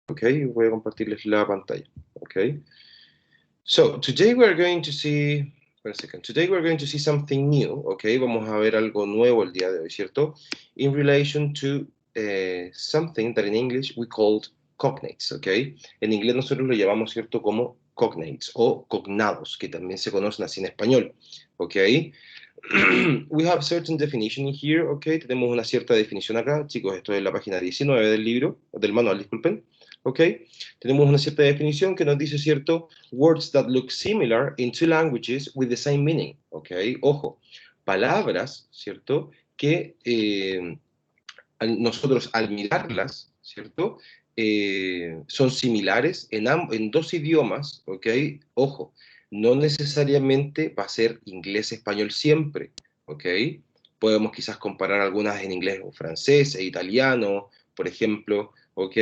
Okay, voy a compartirles la pantalla. Okay. So today we're going to see, wait a second. Today we're going to see something new. Okay, vamos a ver algo nuevo el día de hoy, ¿cierto? In relation to something that in English we called cognates. Okay. En inglés nosotros lo llamamos, ¿cierto? Como cognates o cognados, que también se conocen así en español. Okay. We have certain definition here, okay, tenemos una cierta definición acá, chicos, esto es la página 19 del libro, del manual, disculpen, okay, tenemos una cierta definición que nos dice, cierto, words that look similar in two languages with the same meaning, okay, ojo, palabras, cierto, que nosotros al mirarlas, cierto, son similares en dos idiomas, ok, ojo, no necesariamente va a ser inglés-español siempre, ¿ok? Podemos quizás comparar algunas en inglés o francés e italiano, por ejemplo, ¿ok?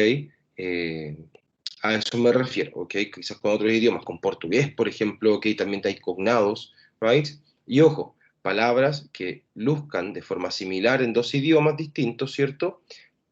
A eso me refiero, ¿ok? Quizás con otros idiomas, con portugués, por ejemplo, ¿ok? También hay cognados, ¿right? Y ojo, palabras que luzcan de forma similar en dos idiomas distintos, ¿cierto?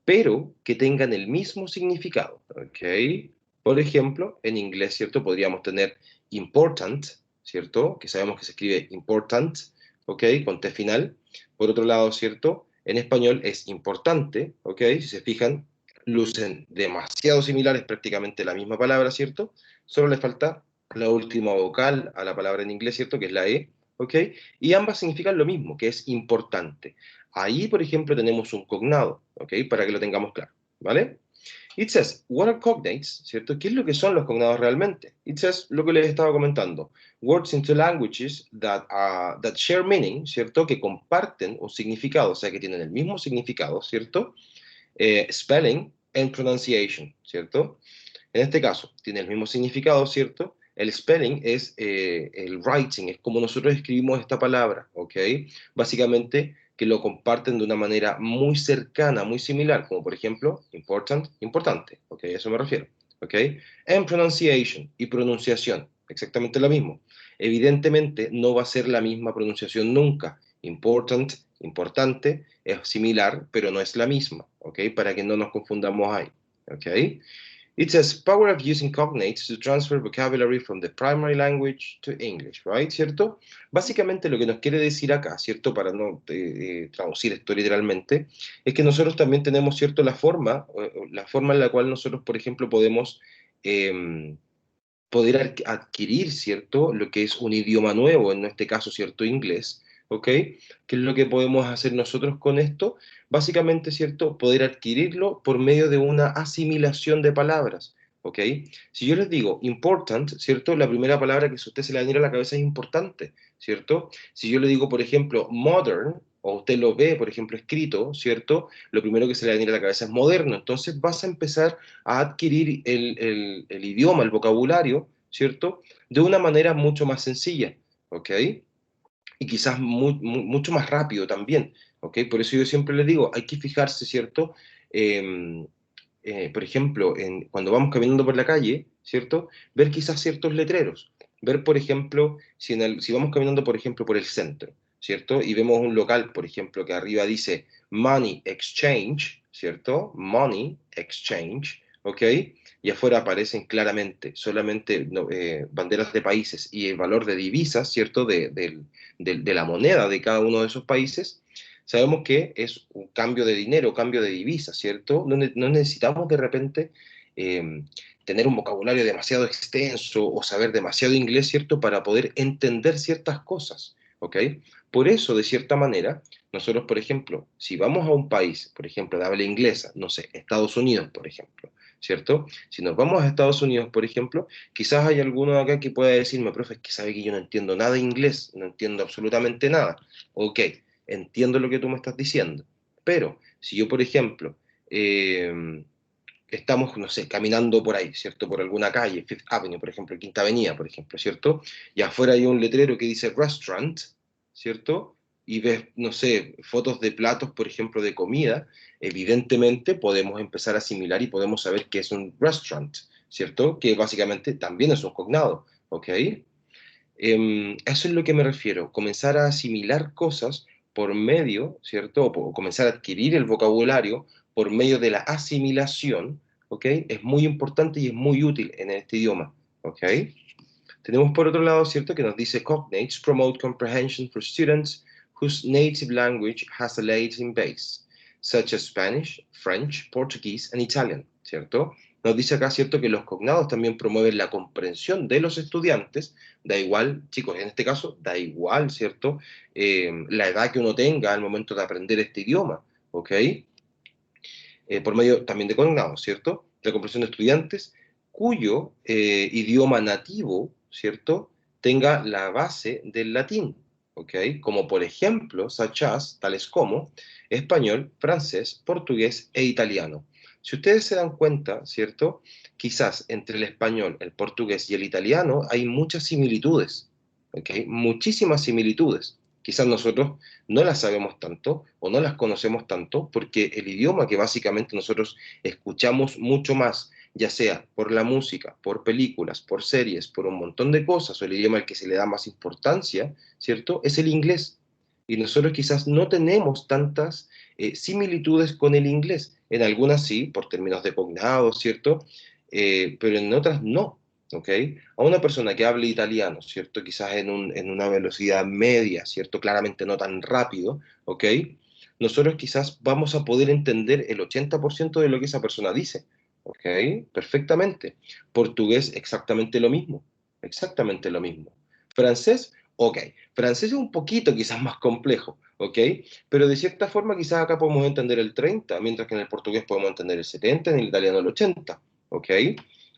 Pero que tengan el mismo significado, ¿ok? Por ejemplo, en inglés, ¿cierto? Podríamos tener important, ¿cierto? Que sabemos que se escribe important, ¿ok? Con T final. Por otro lado, ¿cierto? En español es importante, ¿ok? Si se fijan, lucen demasiado similares, prácticamente la misma palabra, ¿cierto? Solo le falta la última vocal a la palabra en inglés, ¿cierto? Que es la E, ¿ok? Y ambas significan lo mismo, que es importante. Ahí, por ejemplo, tenemos un cognado, ¿ok? Para que lo tengamos claro, ¿vale? It says, what are cognates? ¿Cierto? ¿Qué es lo que son los cognados realmente? It says, lo que les estaba comentando, words into languages that share meaning, ¿cierto? Que comparten un significado, o sea, que tienen el mismo significado, ¿cierto? Spelling and pronunciation, ¿cierto? En este caso, tiene el mismo significado, ¿cierto? El spelling es el writing, es como nosotros escribimos esta palabra, ¿ok? Básicamente que lo comparten de una manera muy cercana, muy similar, como por ejemplo, important, importante, ¿ok? A eso me refiero, ¿ok? And pronunciation, y pronunciación, exactamente lo mismo. Evidentemente no va a ser la misma pronunciación nunca. Important, importante, es similar, pero no es la misma, ¿ok? Para que no nos confundamos ahí, ¿ok? It says power of using cognates to transfer vocabulary from the primary language to English, right? ¿Cierto? Básicamente lo que nos quiere decir acá, ¿cierto? Para no traducir esto literalmente, es que nosotros también tenemos, ¿cierto? La forma en la cual nosotros, por ejemplo, podemos poder adquirir, ¿cierto? Lo que es un idioma nuevo, en este caso, ¿cierto? Inglés, ¿ok? ¿Qué es lo que podemos hacer nosotros con esto? Básicamente, ¿cierto? Poder adquirirlo por medio de una asimilación de palabras, ¿ok? Si yo les digo important, ¿cierto? La primera palabra que a usted se le va a venir a la cabeza es importante, ¿cierto? Si yo le digo, por ejemplo, modern, o usted lo ve, por ejemplo, escrito, ¿cierto? Lo primero que se le va a venir a la cabeza es moderno. Entonces vas a empezar a adquirir el idioma, el vocabulario, ¿cierto? De una manera mucho más sencilla, ¿ok? Y quizás mucho más rápido también, ¿ok? Por eso yo siempre les digo, hay que fijarse, ¿cierto? Eh, por ejemplo, cuando vamos caminando por la calle, ¿cierto? Ver quizás ciertos letreros. Ver, por ejemplo, si vamos caminando, por ejemplo, por el centro, ¿cierto? Y vemos un local, por ejemplo, que arriba dice Money Exchange, ¿cierto? Money Exchange, ¿ok? Y afuera aparecen claramente solamente banderas de países y el valor de divisas, ¿cierto? De la moneda de cada uno de esos países. Sabemos que es un cambio de dinero, cambio de divisa, ¿cierto? No necesitamos de repente eh, tener un vocabulario demasiado extenso o saber demasiado inglés, ¿cierto? Para poder entender ciertas cosas, ¿ok? Por eso, de cierta manera, nosotros, por ejemplo, si vamos a un país, por ejemplo, de habla inglesa, no sé, Estados Unidos, por ejemplo, ¿cierto? Si nos vamos a Estados Unidos, por ejemplo, quizás hay alguno acá que pueda decirme, profe, es que sabe que yo no entiendo nada de inglés, no entiendo absolutamente nada. Ok, entiendo lo que tú me estás diciendo, pero si yo, por ejemplo, estamos, no sé, caminando por ahí, ¿cierto? Por alguna calle, Fifth Avenue, por ejemplo, Quinta Avenida, por ejemplo, ¿cierto? Y afuera hay un letrero que dice restaurant, ¿cierto? Y ves, no sé, fotos de platos, por ejemplo, de comida, evidentemente podemos empezar a asimilar y podemos saber qué es un restaurant, ¿cierto? Que básicamente también es un cognado, ¿ok? Eso es lo que me refiero, comenzar a asimilar cosas por medio, ¿cierto? O comenzar a adquirir el vocabulario por medio de la asimilación, ¿ok? Es muy importante y es muy útil en este idioma, ¿ok? Tenemos por otro lado, ¿cierto?, que nos dice cognates promote comprehension for students whose native language has a Latin base, such as Spanish, French, Portuguese, and Italian, ¿cierto? Nos dice acá, ¿cierto?, que los cognados también promueven la comprensión de los estudiantes, da igual, chicos, en este caso, da igual, ¿cierto?, la edad que uno tenga al momento de aprender este idioma, ¿ok? Por medio también de cognados, ¿cierto? La comprensión de estudiantes cuyo idioma nativo, ¿cierto?, tenga la base del latín, ¿ok? Como por ejemplo, such as, tales como, español, francés, portugués e italiano. Si ustedes se dan cuenta, ¿cierto?, quizás entre el español, el portugués y el italiano hay muchas similitudes, ¿ok? Muchísimas similitudes. Quizás nosotros no las sabemos tanto o no las conocemos tanto porque el idioma que básicamente nosotros escuchamos mucho más, ya sea por la música, por películas, por series, por un montón de cosas, o el idioma al que se le da más importancia, ¿cierto?, es el inglés. Y nosotros quizás no tenemos tantas similitudes con el inglés. En algunas sí, por términos de cognado, ¿cierto? Pero en otras no. ¿Ok? A una persona que hable italiano, ¿cierto? Quizás en una velocidad media, ¿cierto? Claramente no tan rápido, ¿ok? Nosotros quizás vamos a poder entender el 80% de lo que esa persona dice, ¿ok? Perfectamente. Portugués, exactamente lo mismo, exactamente lo mismo. Francés, ok. Francés es un poquito quizás más complejo, ¿ok? Pero de cierta forma quizás acá podemos entender el 30, mientras que en el portugués podemos entender el 70, en el italiano el 80, ¿ok?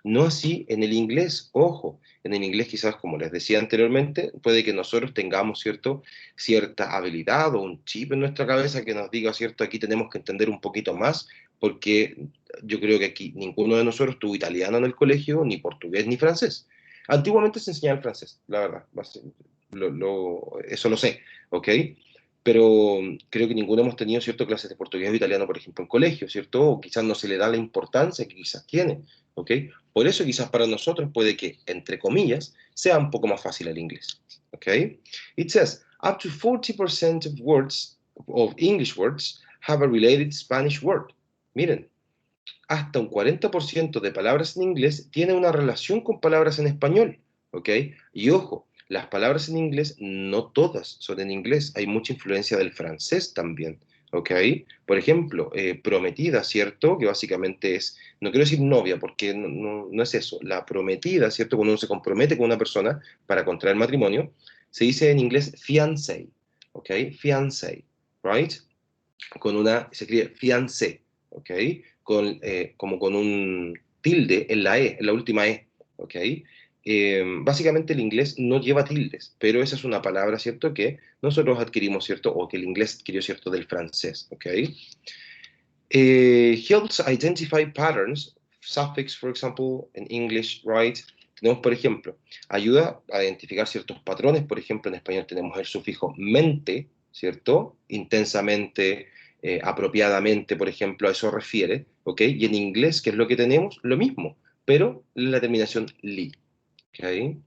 No así en el inglés, ojo, en el inglés quizás, como les decía anteriormente, puede que nosotros tengamos, ¿cierto?, cierta habilidad o un chip en nuestra cabeza que nos diga, ¿cierto?, aquí tenemos que entender un poquito más, porque yo creo que aquí ninguno de nosotros tuvo italiano en el colegio, ni portugués, ni francés. Antiguamente se enseñaba el francés, la verdad, eso lo sé, ¿ok? Pero creo que ninguno hemos tenido, ¿cierto?, clases de portugués o italiano, por ejemplo, en colegio, ¿cierto? O quizás no se le da la importancia que quizás tiene, ¿ok? Por eso quizás para nosotros puede que, entre comillas, sea un poco más fácil el inglés, ¿ok? It says, up to 40% of words, of English words, have a related Spanish word. Miren, hasta un 40% de palabras en inglés tiene una relación con palabras en español, ¿ok? Y ojo, las palabras en inglés no todas son en inglés, hay mucha influencia del francés también, ¿ok? Por ejemplo, prometida, ¿cierto? Que básicamente es, no quiero decir novia porque no es eso, la prometida, ¿cierto? Cuando uno se compromete con una persona para contraer matrimonio, se dice en inglés fiancé, ¿ok? Fiancé, ¿right? Se escribe fiancé, ¿ok? Como con un tilde en la E, en la última E, ¿ok? Básicamente el inglés no lleva tildes, pero esa es una palabra, ¿cierto?, que nosotros adquirimos, ¿cierto?, o que el inglés adquirió, ¿cierto?, del francés, ¿ok? Helps identify patterns, suffix, for example, in English, right? Tenemos, por ejemplo, ayuda a identificar ciertos patrones, por ejemplo, en español tenemos el sufijo mente, ¿cierto? Intensamente, apropiadamente, por ejemplo, a eso refiere, ¿ok? Y en inglés, ¿qué es lo que tenemos? Lo mismo, pero la terminación li, ¿ok?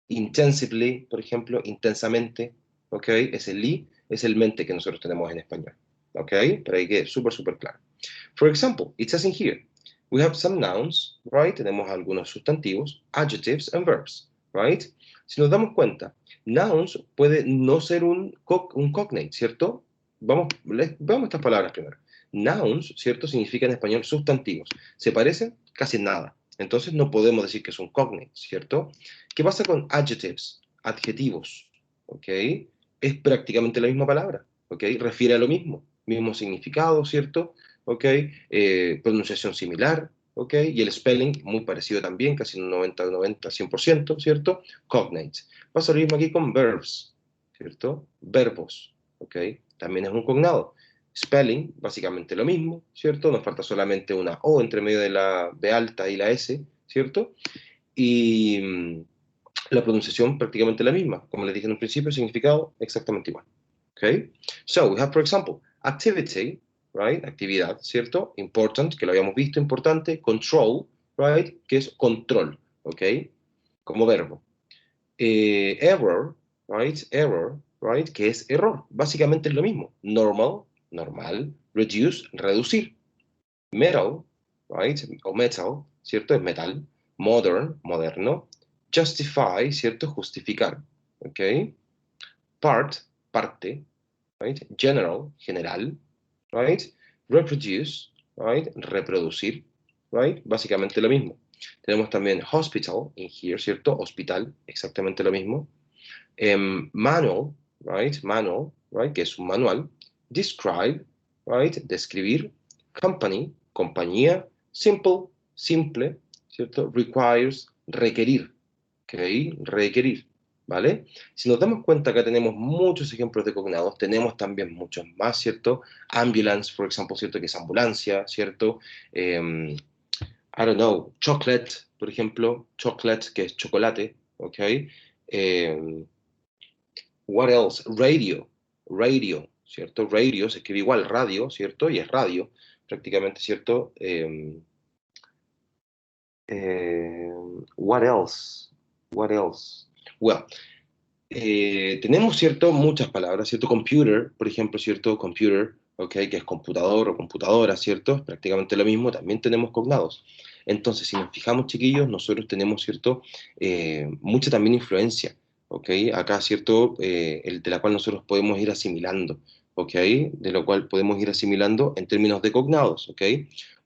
Intensively, por ejemplo, intensamente, ¿ok? Ese li es el mente que nosotros tenemos en español, ¿ok? Para que quede súper, súper claro. For example, it says in here, we have some nouns, right? Tenemos algunos sustantivos, adjectives and verbs, right? Si nos damos cuenta, nouns puede no ser un cognate, ¿cierto? Vamos estas palabras primero. Nouns, ¿cierto? Significa en español sustantivos. ¿Se parecen? Casi nada. Entonces no podemos decir que es un cognate, ¿cierto? ¿Qué pasa con adjectives? Adjetivos, ¿ok? Es prácticamente la misma palabra, ¿ok? Refiere a lo mismo, mismo significado, ¿cierto? ¿Ok? Pronunciación similar, ¿ok? Y el spelling muy parecido también, casi un 100%, ¿cierto? Cognates. Pasa lo mismo aquí con verbs, ¿cierto? Verbos, ¿ok? También es un cognado. Spelling, básicamente lo mismo, ¿cierto? Nos falta solamente una O entre medio de la B alta y la S, ¿cierto? Y la pronunciación prácticamente la misma. Como les dije en un principio, el significado exactamente igual. ¿Ok? So, we have, for example, activity, right? Actividad, ¿cierto? Important, que lo habíamos visto, importante. Control, right? Que es control, ¿ok? Como verbo. Error, right? Error, right? Que es error. Básicamente es lo mismo. Normal, normal. Reduce, reducir. Metal, right? O metal, ¿cierto? Es metal. Modern, moderno. Justify, ¿cierto? Justificar, ¿ok? Part, parte, right? General, general, right? Reproduce, right? Reproducir, right? Básicamente lo mismo. Tenemos también hospital in here, ¿cierto? Hospital, exactamente lo mismo. Manual, right? Manual, right? Que es un manual. Describe, right? Describir. Company, compañía. Simple, simple, ¿cierto? Requires, requerir, ¿ok? Requerir, ¿vale? Si nos damos cuenta, acá tenemos muchos ejemplos de cognados, tenemos también muchos más, ¿cierto? Ambulance, por ejemplo, ¿cierto? Que es ambulancia, ¿cierto? I don't know, chocolate, por ejemplo, chocolate, que es chocolate, ¿ok? What else? Radio, radio, ¿cierto? Radio se escribe igual, radio, ¿cierto? Y es radio, prácticamente, ¿cierto? Eh, what else? What else? Well, tenemos, ¿cierto? Muchas palabras, ¿cierto? Computer, por ejemplo, ¿cierto? Computer, ¿ok? Que es computador o computadora, ¿cierto? Es prácticamente lo mismo, también tenemos cognados. Entonces, si nos fijamos, chiquillos, nosotros tenemos, ¿cierto? Mucha también influencia, ¿ok? Acá, ¿cierto? El de la cual nosotros podemos ir asimilando, ¿ok? De lo cual podemos ir asimilando en términos de cognados, ¿ok?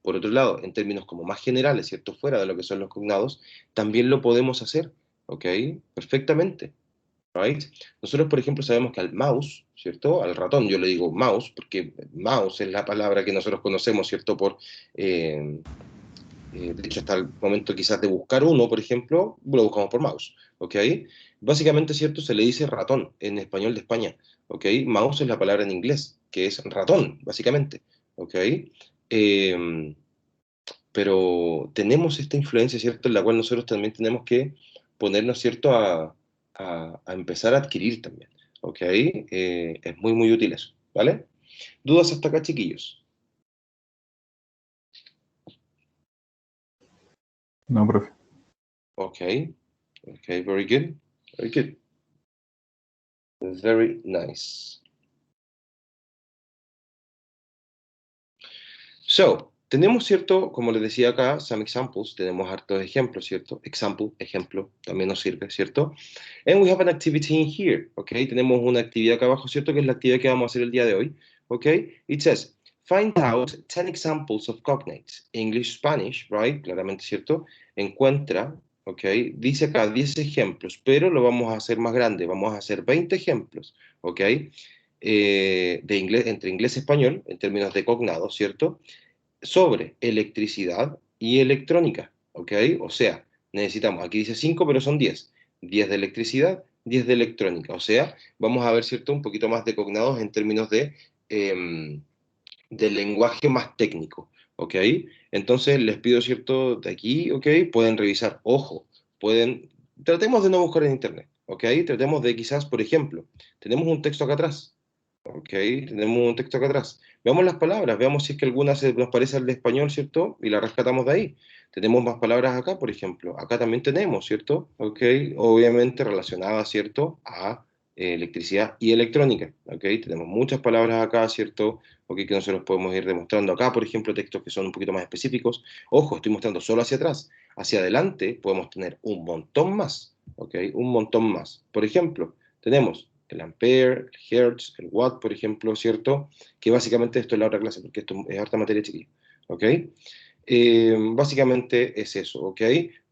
Por otro lado, en términos como más generales, ¿cierto? Fuera de lo que son los cognados, también lo podemos hacer, ¿ok? Perfectamente. Right? Nosotros, por ejemplo, sabemos que al mouse, ¿cierto? Al ratón, yo le digo mouse, porque mouse es la palabra que nosotros conocemos, ¿cierto? Eh, de hecho, hasta el momento quizás de buscar uno, por ejemplo, lo buscamos por mouse, ¿ok? Básicamente, ¿cierto? Se le dice ratón en español de España, ¿ok? Mouse es la palabra en inglés, que es ratón, básicamente, ¿ok? Eh, pero tenemos esta influencia, ¿cierto? En la cual nosotros también tenemos que ponernos, ¿cierto? A empezar a adquirir también, ¿ok? Es muy, muy útil eso, ¿vale? ¿Dudas hasta acá, chiquillos? No, profe. Ok, ok, very good, very good. Very nice. So, tenemos, ¿cierto? Como les decía acá, some examples, tenemos hartos ejemplos, ¿cierto? Example, ejemplo, también nos sirve, ¿cierto? And we have an activity in here, ¿ok? Tenemos una actividad acá abajo, ¿cierto? Que es la actividad que vamos a hacer el día de hoy, ¿ok? It says, find out 10 examples of cognates. English, Spanish, right? Claramente, ¿cierto? Encuentra, ¿ok? Dice acá 10 ejemplos, pero lo vamos a hacer más grande, vamos a hacer 20 ejemplos, ¿ok? De inglés, entre inglés y español, en términos de cognados, ¿cierto? Sobre electricidad y electrónica, ¿ok? O sea, necesitamos, aquí dice 5, pero son 10. 10 de electricidad, 10 de electrónica. O sea, vamos a ver, ¿cierto? Un poquito más de cognados en términos de lenguaje más técnico, ¿ok? Entonces les pido, ¿cierto? De aquí, ¿ok? Pueden revisar, ojo, pueden, tratemos de no buscar en internet, ¿ok? Tratemos de quizás, por ejemplo, tenemos un texto acá atrás, ¿ok? Tenemos un texto acá atrás. Veamos las palabras, veamos si es que alguna se nos parece al de español, ¿cierto? Y la rescatamos de ahí. Tenemos más palabras acá, por ejemplo. Acá también tenemos, ¿cierto? ¿Ok? Obviamente relacionadas, ¿cierto? A electricidad y electrónica, ¿ok? Tenemos muchas palabras acá, ¿cierto? ¿Ok? Que nosotros podemos ir demostrando acá, por ejemplo, textos que son un poquito más específicos. Ojo, estoy mostrando solo hacia atrás. Hacia adelante podemos tener un montón más, ¿ok? Un montón más. Por ejemplo, tenemos el ampere, el hertz, el watt, por ejemplo, ¿cierto? Que básicamente esto es la otra clase, porque esto es harta materia chiquilla, ¿ok? Básicamente es eso, ¿ok?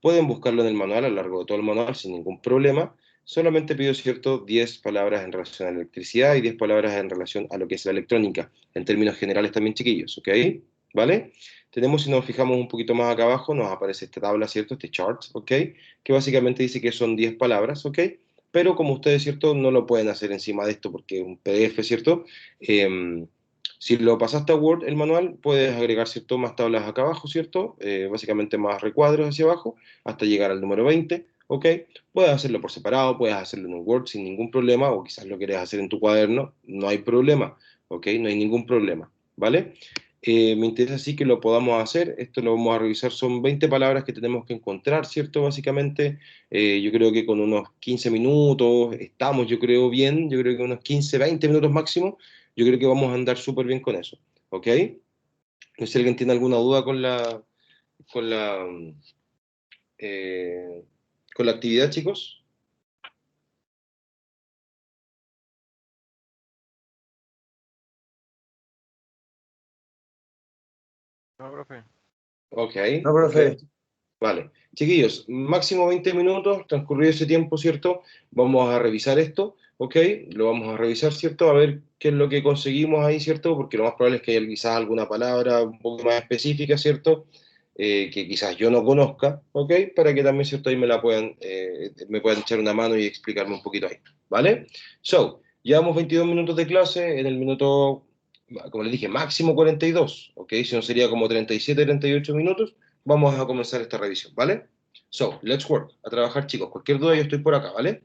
Pueden buscarlo en el manual, a lo largo de todo el manual, sin ningún problema. Solamente pido, ¿cierto? 10 palabras en relación a la electricidad y 10 palabras en relación a lo que es la electrónica, en términos generales también chiquillos, ¿ok? ¿Vale? Tenemos, si nos fijamos un poquito más acá abajo, nos aparece esta tabla, ¿cierto? Este chart, ¿ok? Que básicamente dice que son 10 palabras, ¿ok? Pero como ustedes, ¿cierto? No lo pueden hacer encima de esto porque es un PDF, ¿cierto? Si lo pasaste a Word, el manual, puedes agregar, ¿cierto? Más tablas acá abajo, ¿cierto? Básicamente más recuadros hacia abajo, hasta llegar al número 20, ¿ok? Puedes hacerlo por separado, puedes hacerlo en un Word sin ningún problema, o quizás lo quieres hacer en tu cuaderno, no hay problema, ¿ok? No hay ningún problema, ¿vale? Me interesa sí que lo podamos hacer, esto lo vamos a revisar, son 20 palabras que tenemos que encontrar, ¿cierto? Básicamente, yo creo que con unos 15 minutos estamos, yo creo, bien, yo creo que unos 15, 20 minutos máximo, yo creo que vamos a andar súper bien con eso, ¿ok? No sé si alguien tiene alguna duda con la, eh, con la actividad, chicos? No, profe. Ok, No, ok. profe. Vale. Chiquillos, máximo 20 minutos, transcurrido ese tiempo, ¿cierto? Vamos a revisar esto, ¿ok? Lo vamos a revisar, ¿cierto? A ver qué es lo que conseguimos ahí, ¿cierto? Porque lo más probable es que haya quizás alguna palabra un poco más específica, ¿cierto? Que quizás yo no conozca, ¿ok? Para que también, ¿cierto? Ahí me puedan echar una mano y explicarme un poquito ahí, ¿vale? So, llevamos 22 minutos de clase, en el minuto, como les dije, máximo 42, ¿ok? Si no sería como 37, 38 minutos. Vamos a comenzar esta revisión, ¿vale? So, let's work. A trabajar, chicos. Cualquier duda, yo estoy por acá, ¿vale?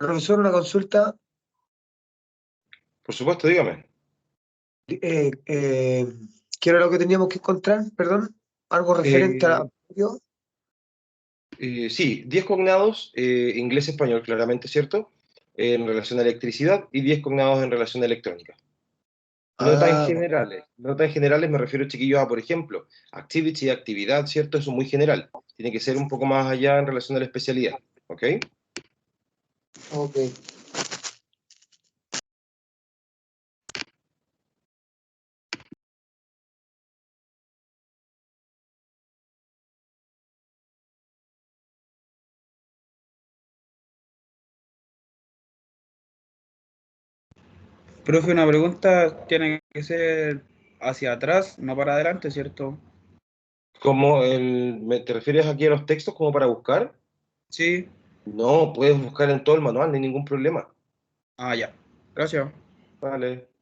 Profesor, una consulta. Por supuesto, dígame. Eh, eh, ¿Qué era lo que teníamos que encontrar? Perdón. Algo referente Eh, a... ¿Yo? sí, 10 cognados, inglés-español, claramente, ¿cierto? En relación a electricidad y 10 cognados en relación a electrónica. Ah, No tan generales me refiero, chiquillos, a, por ejemplo, activity, actividad, ¿cierto? Eso es muy general. Tiene que ser un poco más allá en relación a la especialidad, ¿ok? ok. Profe, una pregunta tiene que ser hacia atrás, no para adelante, ¿cierto? ¿Te refieres aquí a los textos como para buscar? Sí. No, puedes buscar en todo el manual, no hay ningún problema. Ah, ya. Gracias. Vale.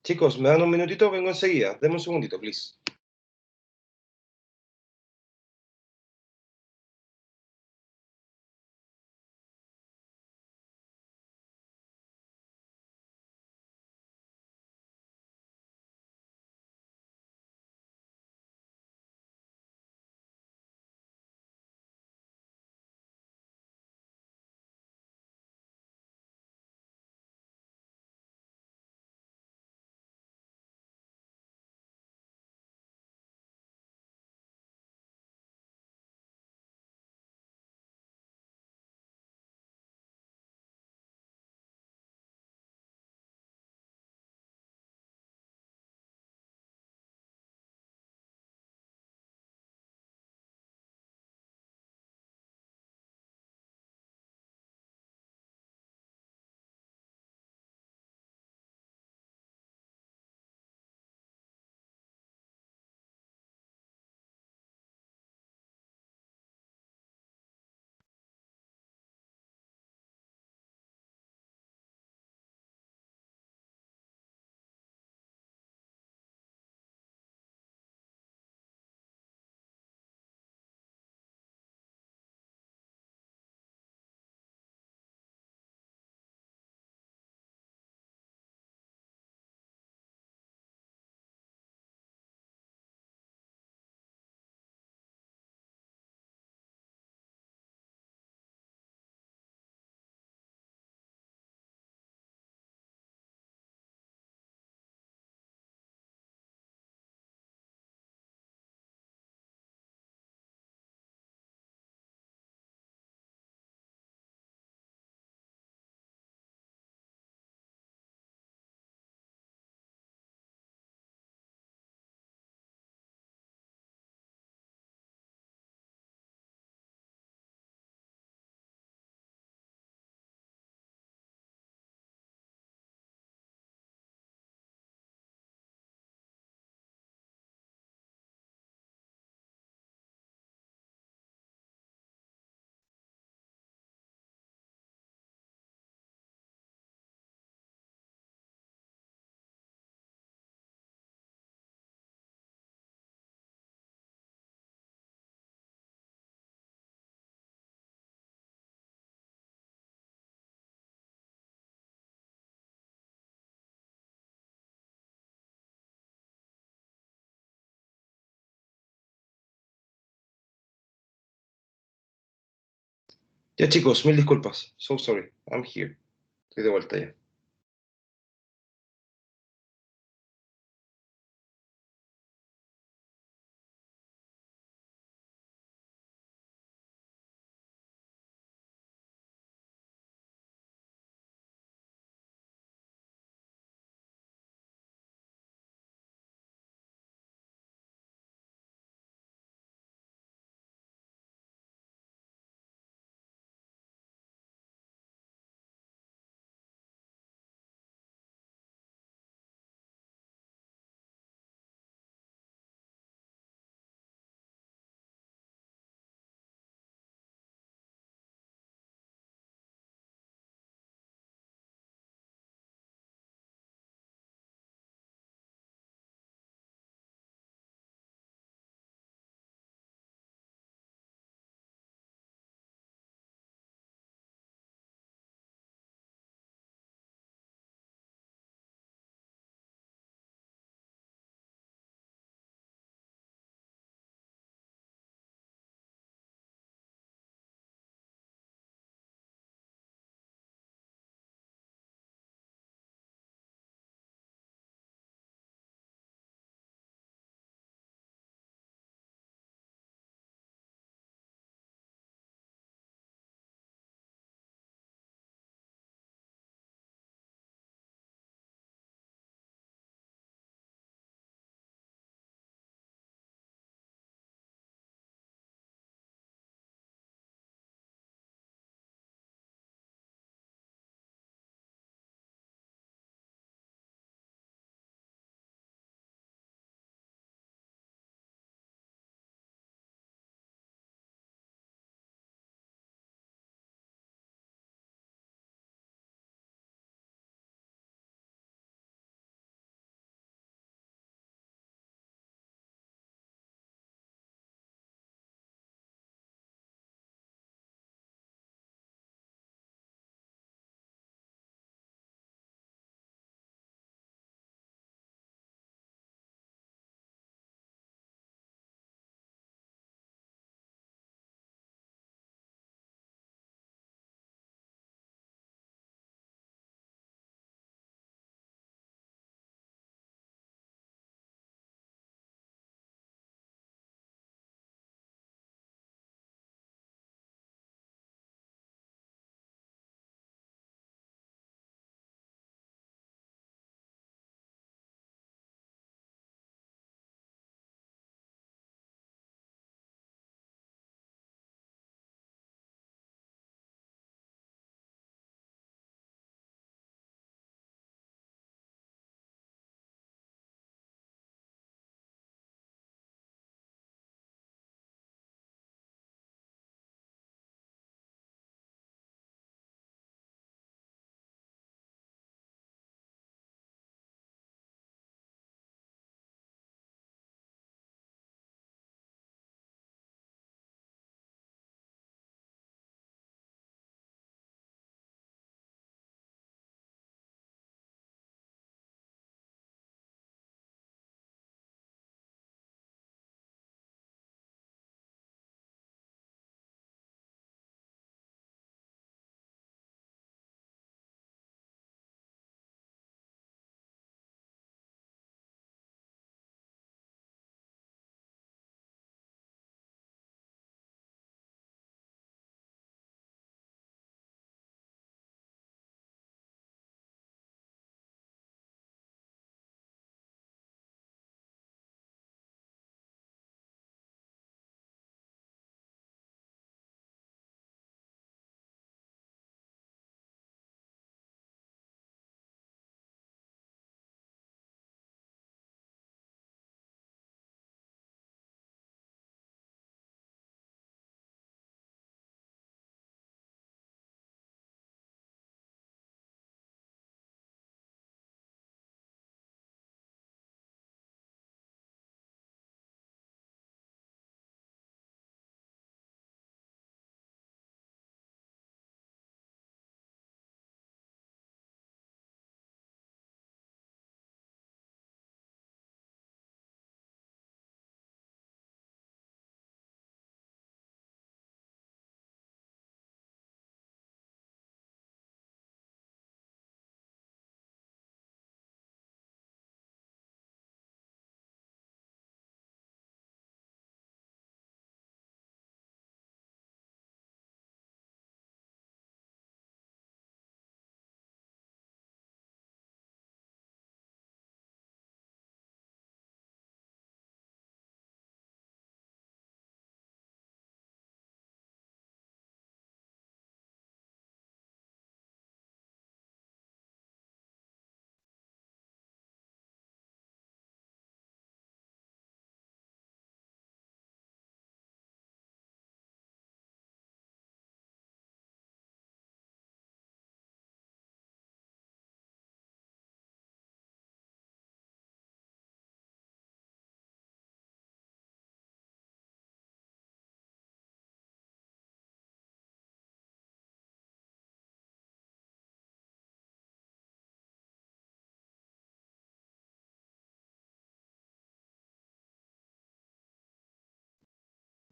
Chicos, ¿me dan un minutito? Vengo enseguida. Deme un segundito, please. Ya, chicos, mil disculpas. So sorry. I'm here. Estoy de vuelta ya.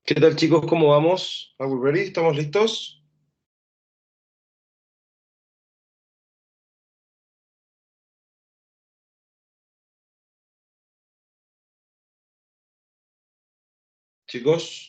¿Qué tal, chicos? ¿Cómo vamos? ¿Are we ready? ¿Estamos listos? Chicos.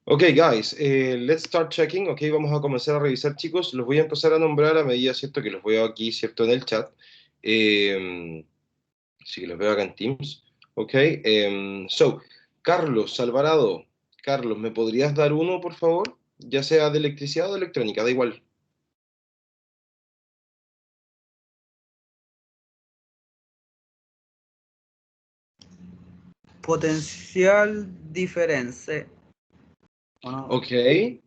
Ok, guys, let's start checking. Ok, vamos a comenzar a revisar, chicos. Los voy a empezar a nombrar a medida, ¿cierto? Que los veo aquí, ¿cierto? En el chat. Sí que los veo acá en Teams. Ok, so, Carlos Alvarado. Carlos, ¿me podrías dar uno, por favor? Ya sea de electricidad o de electrónica, da igual. Potencial diferencia. ¿O no? Ok,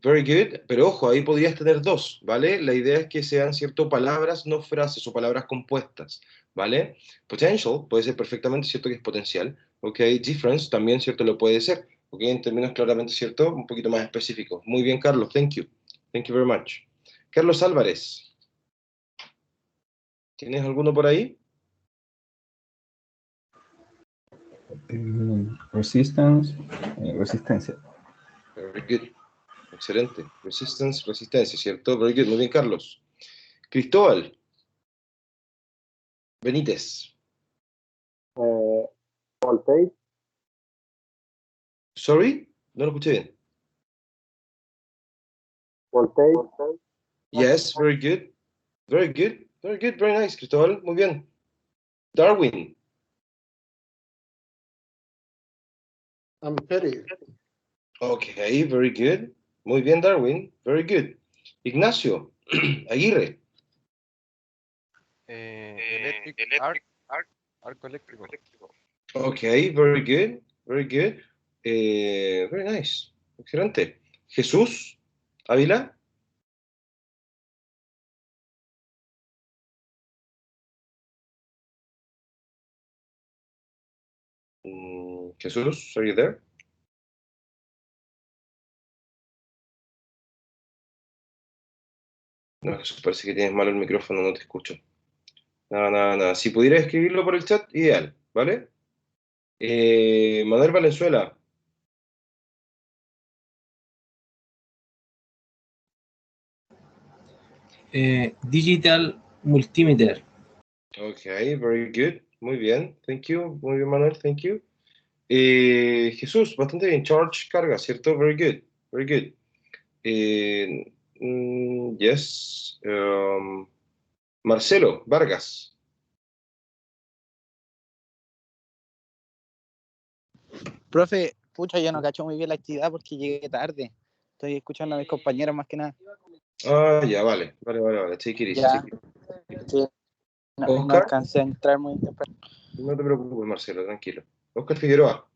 very good. Pero ojo, ahí podrías tener dos, ¿vale? La idea es que sean, ¿cierto? Palabras, no frases o palabras compuestas, ¿vale? Potential puede ser perfectamente, ¿cierto? Que es potencial. Ok, difference también, ¿cierto? Lo puede ser. Ok, en términos claramente, ¿cierto? Un poquito más específicos. Muy bien, Carlos. Thank you. Thank you very much. Carlos Álvarez, ¿tienes alguno por ahí? Resistance, resistencia. Very good. Excelente. Resistance, resistencia, ¿cierto? Very good. Muy bien, Carlos. Cristóbal Benítez. Voltage. Sorry, no lo escuché bien. Voltage. Yes, very good. Very good. Very good. Very nice, Cristóbal. Muy bien. Darwin. Ampere. Okay, very good. Muy bien, Darwin. Very good. Ignacio Aguirre. Electric arco eléctrico. Okay, very good. Very good. Very nice. Excelente. Jesús Ávila. Jesús, are you there? No, Jesús, parece que tienes mal el micrófono, no te escucho. Nada, nada, nada. Si pudieras escribirlo por el chat, ideal, ¿vale? Manuel Valenzuela. Digital Multimeter. Okay, very good. Muy bien, thank you. Muy bien, Manuel, thank you. Jesús, bastante bien. Charge carga, ¿cierto? Very good, very good. Yes. Marcelo Vargas. Profe, pucha, yo no cacho muy bien la actividad porque llegué tarde. Estoy escuchando a mis compañeros más que nada. Ah, ya, vale. Vale. Take it easy, Ya, take it easy. sí, no Oscar, alcancé a entrar muy temprano. no te preocupes, Marcelo, tranquilo. Oscar Figueroa.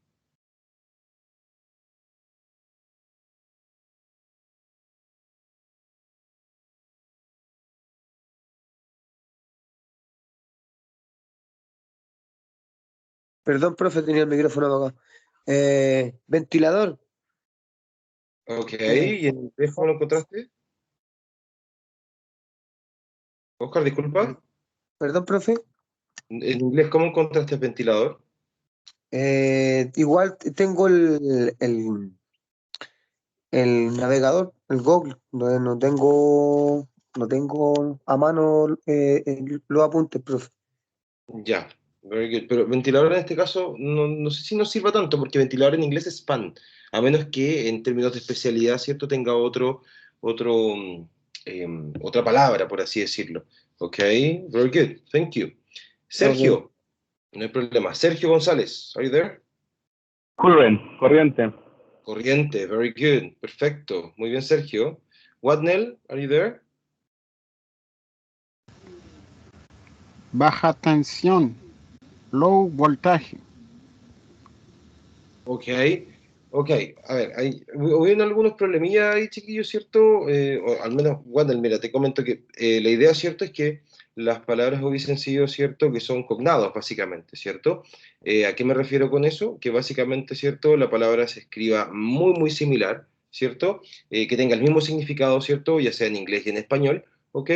Perdón, profe, tenía el micrófono apagado. Ventilador. Ok, ¿y en inglés cómo lo encontraste? Oscar, disculpa. Perdón, profe. ¿En inglés cómo encontraste el ventilador? Igual tengo el navegador, el Google. No tengo a mano los apuntes, profe. Ya, very good. Pero ventilador en este caso, no sé si nos sirva tanto, porque ventilador en inglés es fan, a menos que en términos de especialidad, ¿cierto? Tenga otra palabra, por así decirlo. Ok, very good, thank you. Sergio, no hay problema. Sergio González, are you there? Current, corriente. Corriente, very good. Perfecto. Muy bien, Sergio. Watnell, are you there? Baja tensión, low voltaje. Ok, ok. A ver, hubieron algunos problemillas ahí, chiquillos, ¿cierto? O al menos, Watnell, mira, te comento que la idea, ¿cierto? Es que las palabras hubiesen sido, ¿cierto? Que son cognados, básicamente, ¿cierto? ¿A qué me refiero con eso? Que básicamente, ¿cierto? La palabra se escriba muy, muy similar, ¿cierto? Que tenga el mismo significado, ¿cierto? Ya sea en inglés y en español, ¿ok?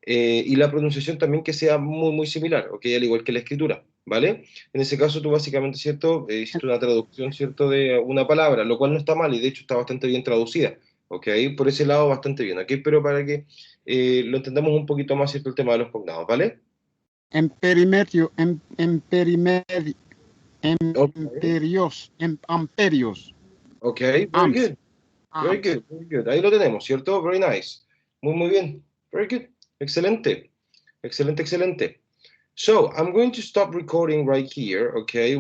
Y la pronunciación también que sea muy, muy similar, ¿ok? Al igual que la escritura, ¿vale? En ese caso tú básicamente, ¿cierto? Hiciste una traducción, ¿cierto? De una palabra, lo cual no está mal y de hecho está bastante bien traducida, ¿ok? Por ese lado bastante bien, ¿ok? Pero para que lo entendamos un poquito más, ¿cierto? El tema de los cognados, ¿vale? Emperimetrio, Ok, amperios. ok, very Amps. good, very good, very good. Ahí lo tenemos, ¿cierto? Very nice. Muy, muy bien. Very good. Excelente. Excelente, excelente. So, I'm going to stop recording right here, okay?